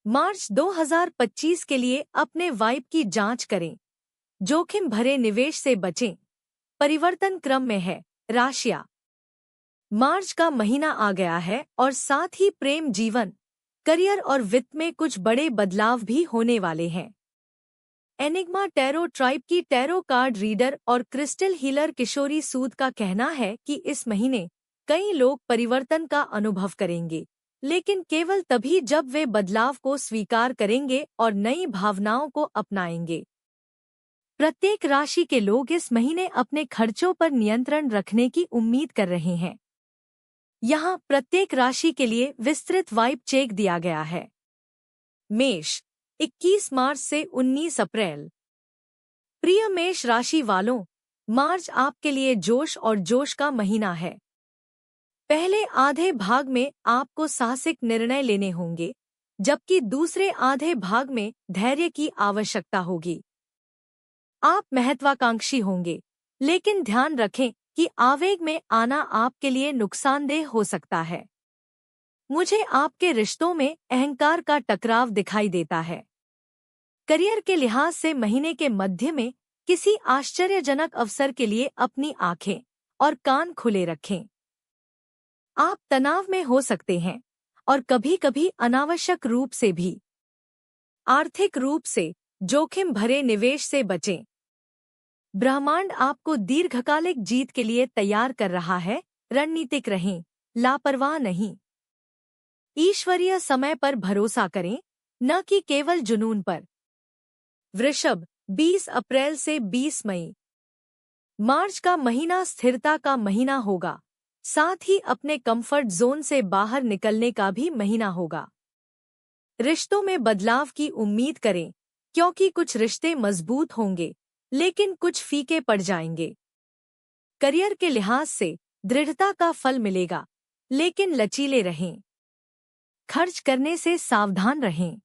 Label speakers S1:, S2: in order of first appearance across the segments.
S1: मार्च 2025 के लिए अपने वाइब की जांच करें। जोखिम भरे निवेश से बचें। परिवर्तन क्रम में है राशियां। मार्च का महीना आ गया है और साथ ही प्रेम जीवन, करियर और वित्त में कुछ बड़े बदलाव भी होने वाले हैं। एनिग्मा टैरो ट्राइब की टैरो कार्ड रीडर और क्रिस्टल हीलर किशोरी सूद का कहना है कि इस महीने कई लोग परिवर्तन का अनुभव करेंगे, लेकिन केवल तभी जब वे बदलाव को स्वीकार करेंगे और नई भावनाओं को अपनाएंगे। प्रत्येक राशि के लोग इस महीने अपने खर्चों पर नियंत्रण रखने की उम्मीद कर रहे हैं। यहाँ प्रत्येक राशि के लिए विस्तृत वाइब चेक दिया गया है। मेष, 21 मार्च से 19 अप्रैल। प्रिय मेष राशि वालों, मार्च आपके लिए जोश और जोश का महीना है। पहले आधे भाग में आपको साहसिक निर्णय लेने होंगे, जबकि दूसरे आधे भाग में धैर्य की आवश्यकता होगी। आप महत्वाकांक्षी होंगे, लेकिन ध्यान रखें कि आवेग में आना आपके लिए नुकसानदेह हो सकता है। मुझे आपके रिश्तों में अहंकार का टकराव दिखाई देता है। करियर के लिहाज से महीने के मध्य में किसी आश्चर्यजनक अवसर के लिए अपनी आंखें और कान खुले रखें। आप तनाव में हो सकते हैं और कभी-कभी अनावश्यक रूप से भी। आर्थिक रूप से जोखिम भरे निवेश से बचें। ब्रह्मांड आपको दीर्घकालिक जीत के लिए तैयार कर रहा है। रणनीतिक रहें, लापरवाह नहीं। ईश्वरीय समय पर भरोसा करें, न कि केवल जुनून पर। वृषभ, 20 अप्रैल से 20 मई। मार्च का महीना स्थिरता का महीना होगा, साथ ही अपने कंफर्ट जोन से बाहर निकलने का भी महीना होगा। रिश्तों में बदलाव की उम्मीद करें, क्योंकि कुछ रिश्ते मजबूत होंगे, लेकिन कुछ फीके पड़ जाएंगे। करियर के लिहाज से दृढ़ता का फल मिलेगा, लेकिन लचीले रहें। खर्च करने से सावधान रहें।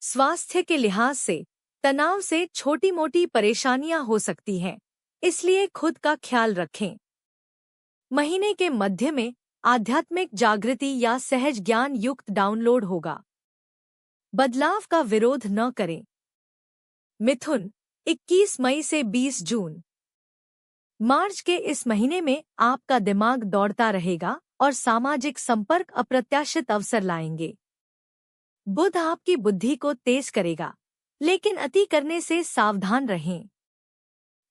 S1: स्वास्थ्य के लिहाज से तनाव से छोटी-मोटी परेशानियां हो सकती हैं, इसलिए खुद का ख्याल रखें। महीने के मध्य में आध्यात्मिक जागृति या सहज ज्ञान युक्त डाउनलोड होगा। बदलाव का विरोध न करें। मिथुन, 21 मई से 20 जून। मार्च के इस महीने में आपका दिमाग दौड़ता रहेगा और सामाजिक संपर्क अप्रत्याशित अवसर लाएंगे। बुध आपकी बुद्धि को तेज करेगा, लेकिन अति करने से सावधान रहें।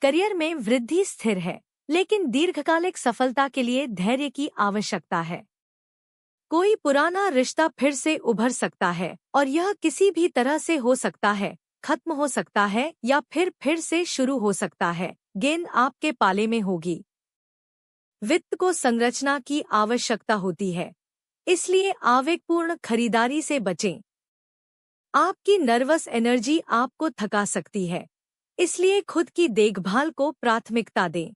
S1: करियर में वृद्धि स्थिर है, लेकिन दीर्घकालिक सफलता के लिए धैर्य की आवश्यकता है। कोई पुराना रिश्ता फिर से उभर सकता है और यह किसी भी तरह से हो सकता है, खत्म हो सकता है या फिर से शुरू हो सकता है। गेंद आपके पाले में होगी। वित्त को संरचना की आवश्यकता होती है, इसलिए आवेगपूर्ण खरीदारी से बचें। आपकी नर्वस एनर्जी आपको थका सकती है, इसलिए खुद की देखभाल को प्राथमिकता दें।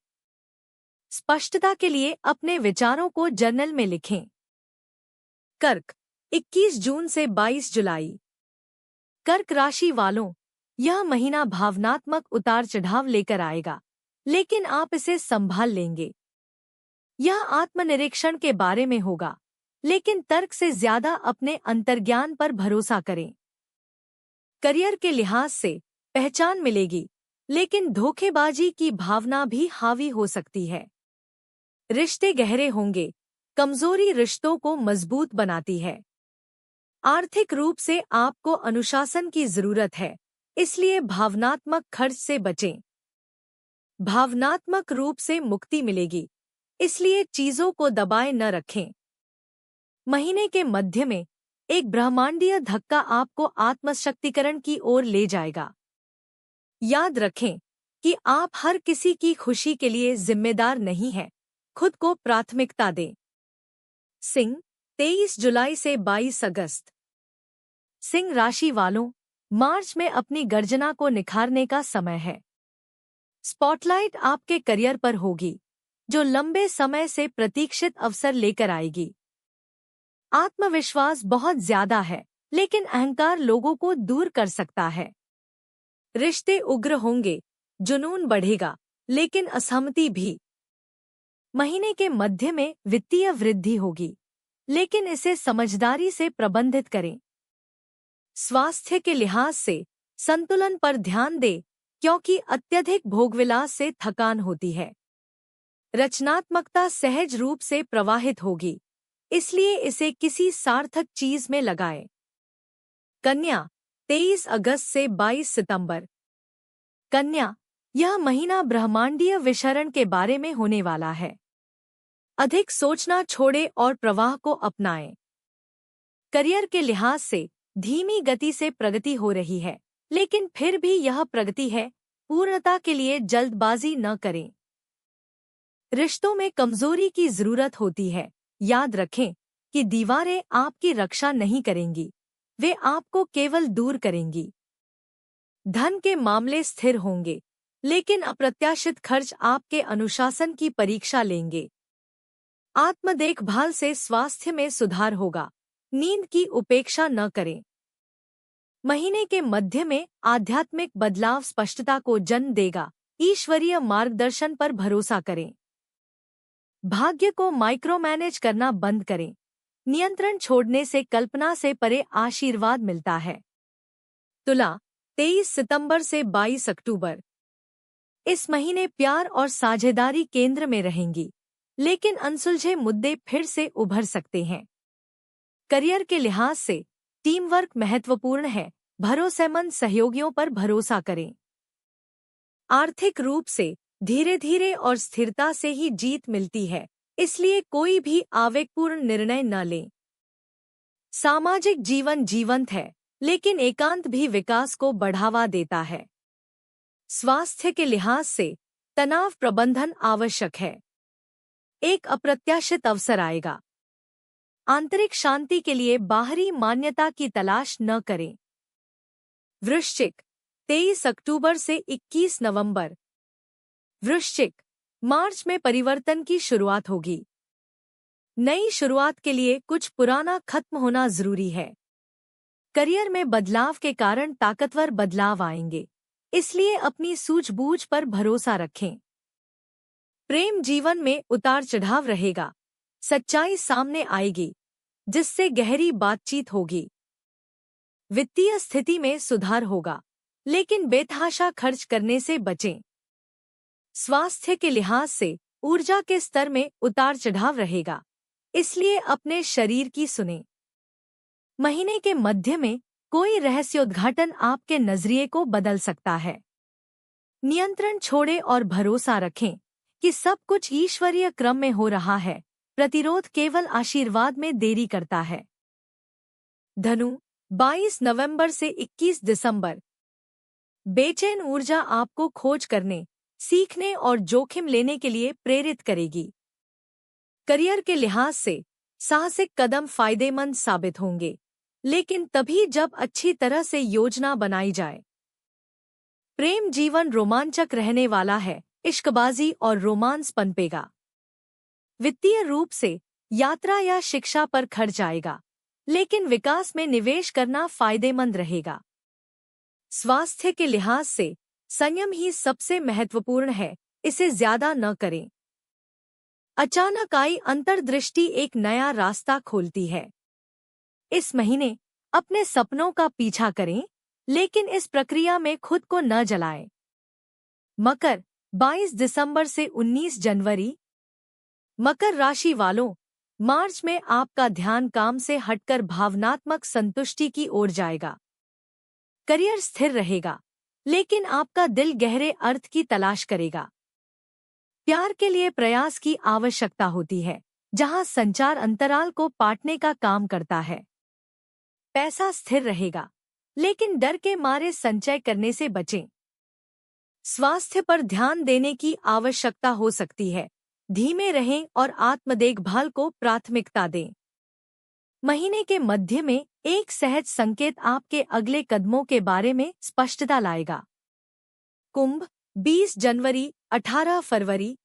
S1: स्पष्टता के लिए अपने विचारों को जर्नल में लिखें। कर्क, 21 जून से 22 जुलाई। कर्क राशि वालों, यह महीना भावनात्मक उतार चढ़ाव लेकर आएगा, लेकिन आप इसे संभाल लेंगे। यह आत्मनिरीक्षण के बारे में होगा, लेकिन तर्क से ज्यादा अपने अंतर्ज्ञान पर भरोसा करें। करियर के लिहाज से पहचान मिलेगी, लेकिन धोखेबाजी की भावना भी हावी हो सकती है। रिश्ते गहरे होंगे, कमजोरी रिश्तों को मजबूत बनाती है। आर्थिक रूप से आपको अनुशासन की जरूरत है, इसलिए भावनात्मक खर्च से बचें। भावनात्मक रूप से मुक्ति मिलेगी, इसलिए चीजों को दबाए न रखें। महीने के मध्य में एक ब्रह्मांडीय धक्का आपको आत्मशक्तिकरण की ओर ले जाएगा। याद रखें कि आप हर किसी की खुशी के लिए जिम्मेदार नहीं हैं, खुद को प्राथमिकता दें। सिंह, 23 जुलाई से 22 अगस्त। सिंह राशि वालों, मार्च में अपनी गर्जना को निखारने का समय है। स्पॉटलाइट आपके करियर पर होगी, जो लंबे समय से प्रतीक्षित अवसर लेकर आएगी। आत्मविश्वास बहुत ज्यादा है, लेकिन अहंकार लोगों को दूर कर सकता है। रिश्ते उग्र होंगे, जुनून बढ़ेगा, लेकिन असहमति भी। महीने के मध्य में वित्तीय वृद्धि होगी, लेकिन इसे समझदारी से प्रबंधित करें। स्वास्थ्य के लिहाज से संतुलन पर ध्यान दें, क्योंकि अत्यधिक भोगविलास से थकान होती है। रचनात्मकता सहज रूप से प्रवाहित होगी, इसलिए इसे किसी सार्थक चीज में लगाएं। कन्या, 23 अगस्त से 22 सितंबर। कन्या, यह महीना ब्रह्मांडीय विचरण के बारे में होने वाला है। अधिक सोचना छोड़ें और प्रवाह को अपनाएं। करियर के लिहाज से धीमी गति से प्रगति हो रही है, लेकिन फिर भी यह प्रगति है, पूर्णता के लिए जल्दबाजी न करें। रिश्तों में कमजोरी की जरूरत होती है। याद रखें कि दीवारें आपकी रक्षा नहीं करेंगी, वे आपको केवल दूर करेंगी। धन के मामले स्थिर होंगे, लेकिन अप्रत्याशित खर्च आपके अनुशासन की परीक्षा लेंगे। आत्म देखभाल से स्वास्थ्य में सुधार होगा। नींद की उपेक्षा न करें। महीने के मध्य में आध्यात्मिक बदलाव स्पष्टता को जन्म देगा। ईश्वरीय मार्गदर्शन पर भरोसा करें। भाग्य को माइक्रो मैनेज करना बंद करें। नियंत्रण छोड़ने से कल्पना से परे आशीर्वाद मिलता है। तुला, 23 सितंबर से 22 अक्टूबर। इस महीने प्यार और साझेदारी केंद्र में रहेंगी, लेकिन अनसुलझे मुद्दे फिर से उभर सकते हैं। करियर के लिहाज से टीम वर्क महत्वपूर्ण है। भरोसेमंद सहयोगियों पर भरोसा करें। आर्थिक रूप से धीरे धीरे और स्थिरता से ही जीत मिलती है, इसलिए कोई भी आवेगपूर्ण निर्णय न लें। सामाजिक जीवन जीवंत है, लेकिन एकांत भी विकास को बढ़ावा देता है। स्वास्थ्य के लिहाज से तनाव प्रबंधन आवश्यक है। एक अप्रत्याशित अवसर आएगा। आंतरिक शांति के लिए बाहरी मान्यता की तलाश न करें। वृश्चिक, 23 अक्टूबर से 21 नवंबर। वृश्चिक, मार्च में परिवर्तन की शुरुआत होगी। नई शुरुआत के लिए कुछ पुराना खत्म होना जरूरी है। करियर में बदलाव के कारण ताकतवर बदलाव आएंगे, इसलिए अपनी सूझबूझ पर भरोसा रखें। प्रेम जीवन में उतार चढ़ाव रहेगा। सच्चाई सामने आएगी, जिससे गहरी बातचीत होगी। वित्तीय स्थिति में सुधार होगा, लेकिन बेतहाशा खर्च करने से बचें। स्वास्थ्य के लिहाज से ऊर्जा के स्तर में उतार चढ़ाव रहेगा, इसलिए अपने शरीर की सुनें। महीने के मध्य में कोई रहस्योद्घाटन आपके नजरिए को बदल सकता है। नियंत्रण छोड़ें और भरोसा रखें कि सब कुछ ईश्वरीय क्रम में हो रहा है। प्रतिरोध केवल आशीर्वाद में देरी करता है। धनु, 22 नवंबर से 21 दिसंबर। बेचैन ऊर्जा आपको खोज करने, सीखने और जोखिम लेने के लिए प्रेरित करेगी। करियर के लिहाज से साहसिक कदम फायदेमंद साबित होंगे, लेकिन तभी जब अच्छी तरह से योजना बनाई जाए। प्रेम जीवन रोमांचक रहने वाला है। इश्कबाजी और रोमांस पनपेगा। वित्तीय रूप से यात्रा या शिक्षा पर खर्च आएगा, लेकिन विकास में निवेश करना फायदेमंद रहेगा। स्वास्थ्य के लिहाज से संयम ही सबसे महत्वपूर्ण है, इसे ज्यादा न करें। अचानक आई अंतर्दृष्टि एक नया रास्ता खोलती है। इस महीने अपने सपनों का पीछा करें, लेकिन इस प्रक्रिया में खुद को न जलाएं। मकर, 22 दिसंबर से 19 जनवरी। मकर राशि वालों, मार्च में आपका ध्यान काम से हटकर भावनात्मक संतुष्टि की ओर जाएगा। करियर स्थिर रहेगा, लेकिन आपका दिल गहरे अर्थ की तलाश करेगा। प्यार के लिए प्रयास की आवश्यकता होती है, जहां संचार अंतराल को पाटने का काम करता है। पैसा स्थिर रहेगा, लेकिन डर के मारे संचय करने से बचें। स्वास्थ्य पर ध्यान देने की आवश्यकता हो सकती है। धीमे रहें और आत्म देखभाल को प्राथमिकता दें। महीने के मध्य में एक सहज संकेत आपके अगले कदमों के बारे में स्पष्टता लाएगा। कुंभ, 20 जनवरी 18 फरवरी।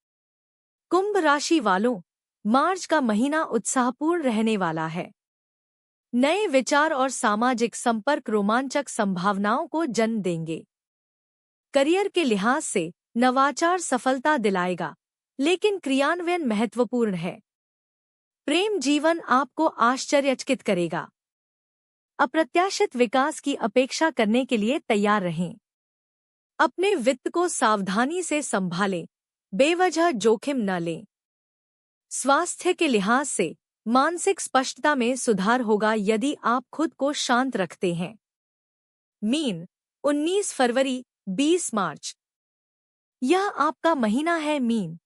S1: कुंभ राशि वालों, मार्च का महीना उत्साहपूर्ण रहने वाला है। नए विचार और सामाजिक संपर्क रोमांचक संभावनाओं को जन्म देंगे। करियर के लिहाज से नवाचार सफलता दिलाएगा, लेकिन क्रियान्वयन महत्वपूर्ण है। प्रेम जीवन आपको आश्चर्यचकित करेगा। अप्रत्याशित विकास की अपेक्षा करने के लिए तैयार रहें। अपने वित्त को सावधानी से संभालें, बेवजह जोखिम न लें। स्वास्थ्य के लिहाज से मानसिक स्पष्टता में सुधार होगा यदि आप खुद को शांत रखते हैं। मीन, 19 फरवरी 20 मार्च। यह आपका महीना है मीन।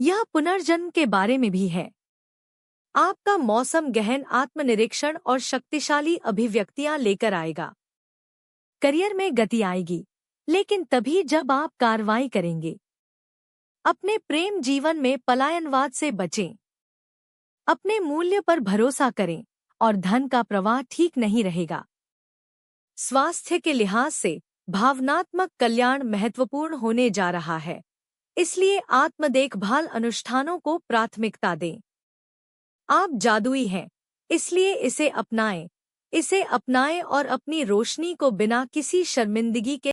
S1: यह पुनर्जन्म के बारे में भी है। आपका मौसम गहन आत्मनिरीक्षण और शक्तिशाली अभिव्यक्तियां लेकर आएगा। करियर में गति आएगी, लेकिन तभी जब आप कार्रवाई करेंगे। अपने प्रेम जीवन में पलायनवाद से बचें। अपने मूल्य पर भरोसा करें और धन का प्रवाह ठीक नहीं रहेगा। स्वास्थ्य के लिहाज से भावनात्मक कल्याण महत्वपूर्ण होने जा रहा है, इसलिए आत्म देखभाल अनुष्ठानों को प्राथमिकता दें। आप जादुई हैं, इसलिए इसे अपनाएं और अपनी रोशनी को बिना किसी शर्मिंदगी के